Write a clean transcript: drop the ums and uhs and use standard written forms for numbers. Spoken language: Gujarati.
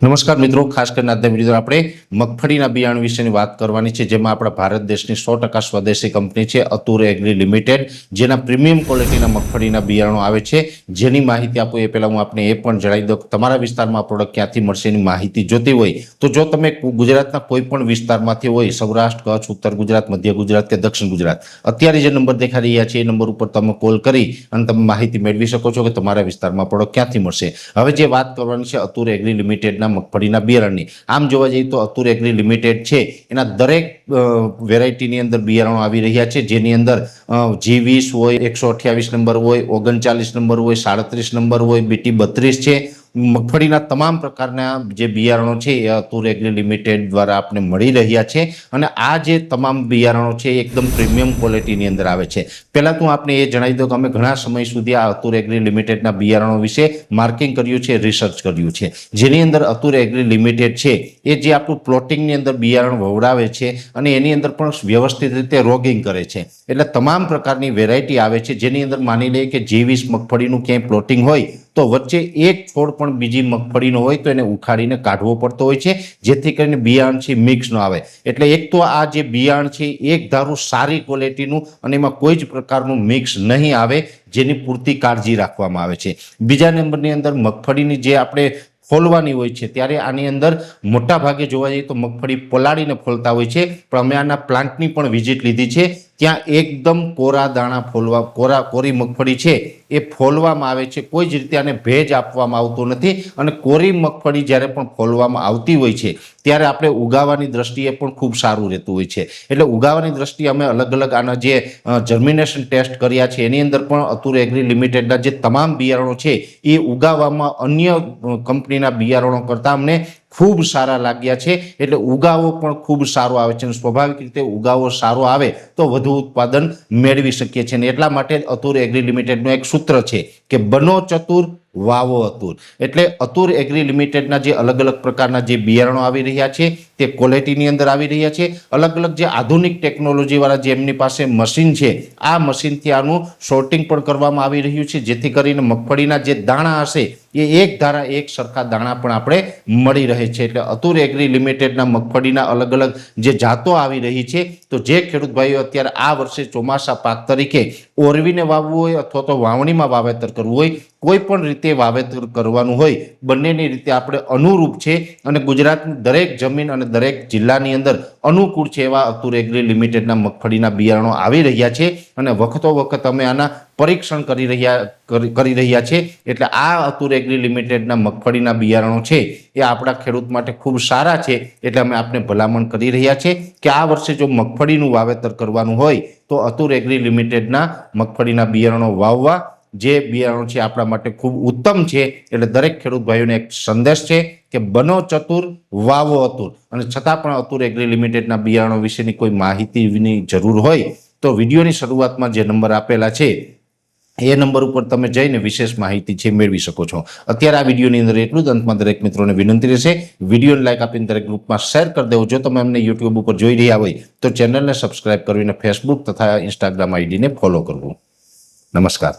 નમસ્કાર મિત્રો, ખાસ કરીને આજના વિડીયો આપણે મગફળીના બિયારણ વિશેની વાત કરવાની છે, જેમાં આપણા ભારત દેશની 100% સ્વદેશી કંપની છે અતુર એગ્રી લિમિટેડ, જેના પ્રીમિયમ ક્વોલિટીના મગફળીના બિયારણો આવે છે, જેની માહિતી આપું એ પહેલાં હું આપને એ પણ જણાવી દઉં કે તમારા વિસ્તારમાં આ પ્રોડક્ટ ક્યાંથી મળશે એની માહિતી જોતી હોય તો જો તમે ગુજરાતના કોઈ પણ વિસ્તારમાંથી હોય, સૌરાષ્ટ્ર, કચ્છ, ઉત્તર ગુજરાત, મધ્ય ગુજરાત કે દક્ષિણ ગુજરાત, અત્યારે જે નંબર દેખાઈ રહ્યા છે એ નંબર ઉપર તમે કોલ કરી અને તમે માહિતી મેળવી શકો છો કે તમારા વિસ્તારમાં પ્રોડક્ટ ક્યાંથી મળશે। હવે જે વાત કરવાની છે અતુર એગ્રી લિમિટેડના મગફળીના બિયારણની, આમ જોવા જઈએ તો અતુર એગ્રી લિમિટેડ છે એના દરેક વેરાયટીની અંદર બિયારણો આવી રહ્યા છે, જેની અંદર G20 હોય, 128 નંબર હોય, 39 નંબર હોય, 37 નંબર હોય, BT 32 છે। મગફળીના તમામ પ્રકારના જે બિયારણો છે એ અતુર એગ્રી લિમિટેડ દ્વારા આપણે મળી રહ્યા છે અને આ જે તમામ બિયારણો છે એકદમ પ્રીમિયમ ક્વોલિટીની અંદર આવે છે। પહેલાં તો આપણે એ જણાવી દઉં કે અમે ઘણા સમય સુધી આ અતુર એગ્રી લિમિટેડના બિયારણો વિશે માર્કિંગ કર્યું છે, રિસર્ચ કર્યું છે, જેની અંદર અતુર એગ્રી લિમિટેડ છે એ જે આપણું પ્લોટિંગની અંદર બિયારણ વવડાવે છે અને એની અંદર પણ વ્યવસ્થિત રીતે રોગિંગ કરે છે, એટલે તમામ પ્રકારની વેરાયટી આવે છે, જેની અંદર માની લઈએ કે G20 મગફળીનું ક્યાંય પ્લોટિંગ હોય તો વચ્ચે એક છોડ પણ બીજી મગફળીનો હોય તો એને ઉખાડીને કાઢવો પડતો હોય છે, જેથી કરીને બિયારણ છે મિક્સ ન આવે। એટલે એક તો આ જે બિયારણ છે એક ધારું સારી ક્વોલિટીનું અને એમાં કોઈ જ પ્રકારનું મિક્સ નહીં આવે, જેની પૂરતી કાળજી રાખવામાં આવે છે। બીજા નંબરની અંદર મગફળીની જે આપણે ફોલવાની હોય છે ત્યારે આની અંદર મોટા ભાગે જોવા જઈએ તો મગફળી પલાળીને ફોલતા હોય છે, પણ અમે આના પ્લાન્ટની પણ વિઝિટ લીધી છે, ત્યાં એકદમ કોરા દાણા ફોલવા કોરી મગફળી છે એ ફોલવામાં આવે છે, કોઈ જ રીતે આને ભેજ આપવામાં આવતો નથી અને કોરી મગફળી જ્યારે પણ ફોલવામાં આવતી હોય છે ત્યારે આપણે ઉગાવાની દ્રષ્ટિએ પણ ખૂબ સારું રહેતું હોય છે। એટલે ઉગાવાની દ્રષ્ટિએ અમે અલગ અલગ આના જે જર્મિનેશન ટેસ્ટ કર્યા છે એની અંદર પણ અતુર એગ્રી લિમિટેડના જે તમામ બિયારણો છે એ ઉગાવવામાં અન્ય કંપનીના બિયારણો કરતાં અમને ખૂબ સારા લાગ્યા છે, એટલે ઉગાવો પણ ખૂબ સારો આવે છે અને સ્વાભાવિક રીતે ઉગાવો સારો આવે તો વધુ ઉત્પાદન મેળવી શકીએ છીએ। એટલા માટે અતુર એગ્રી લિમિટેડનું એક સૂત્ર છે કે બનો ચતુર વાવો અતુર। એટલે અતુર એગ્રી લિમિટેડના જે અલગ અલગ પ્રકારના જે બિયારણો આવી રહ્યા છે તે ક્વોલિટીની અંદર આવી રહ્યા છે, અલગ અલગ જે આધુનિક ટેકનોલોજીવાળા જે એમની પાસે મશીન છે આ મશીનથી આનું સોર્ટિંગ પણ કરવામાં આવી રહ્યું છે, જેથી કરીને મગફળીના જે દાણા હશે એ એક ધારા એક સરખા દાણા પણ આપણે મળી રહે છે। એટલે અતુર એગ્રી લિમિટેડના મગફળીના અલગ અલગ જે જાતો આવી રહી છે, તો જે ખેડૂત ભાઈઓ અત્યારે આ વર્ષે ચોમાસા પાક તરીકે ઓરવીને વાવવું હોય અથવા તો વાવણીમાં વાવેતર કરવું હોય, કોઈ પણ રીતે વાવેતર કરવાનું હોય, બંનેની રીતે આપણે અનુરૂપ છે અને ગુજરાતની દરેક જમીન અને દરેક જિલ્લાની અંદર અનુકૂળ છે એવા અતુર એગ્રી લિમિટેડના મગફળીના બિયારણો આવી રહ્યા છે અને વખતો વખત અમે આના પરીક્ષણ કરી રહ્યા છે। એટલે આ અતુર એગ્રી લિમિટેડના મગફળીના બિયારણો છે એ આપણા ખેડૂત માટે ખૂબ સારા છે, એટલે અમે આપને ભલામણ કરી રહ્યા છે કે આ વર્ષે જો મગફળીનું વાવેતર કરવાનું હોય તો અતુર એગ્રી લિમિટેડના મગફળીના બિયારણો વાવવા, જે બિયારણો છે આપણા માટે ખૂબ ઉત્તમ છે। એટલે દરેક ખેડૂત ભાઈઓને એક સંદેશ છે કે બનો ચતુર વાવો અતુર, અને છતાં પણ અતુર એગ્રી લિમિટેડના બિયારણો વિશેની કોઈ માહિતીની જરૂર હોય તો વિડીયોની શરૂઆતમાં જે નંબર આપેલા છે એ નંબર ઉપર તમે જઈને વિશેષ માહિતી છે મેળવી શકો છો। અત્યારે આ વિડીયોની અંદર એટલું જ, અંતમાં દરેક મિત્રોને વિનંતી રહેશે વિડીયોને લાઈક આપીને દરેક ગ્રુપમાં શેર કરી દેવો। જો તમે અમને યુટ્યુબ ઉપર જોઈ રહ્યા હોય તો ચેનલને સબસ્ક્રાઇબ કરીને ફેસબુક તથા ઇન્સ્ટાગ્રામ આઈડીને ફોલો કરવું। નમસ્કાર।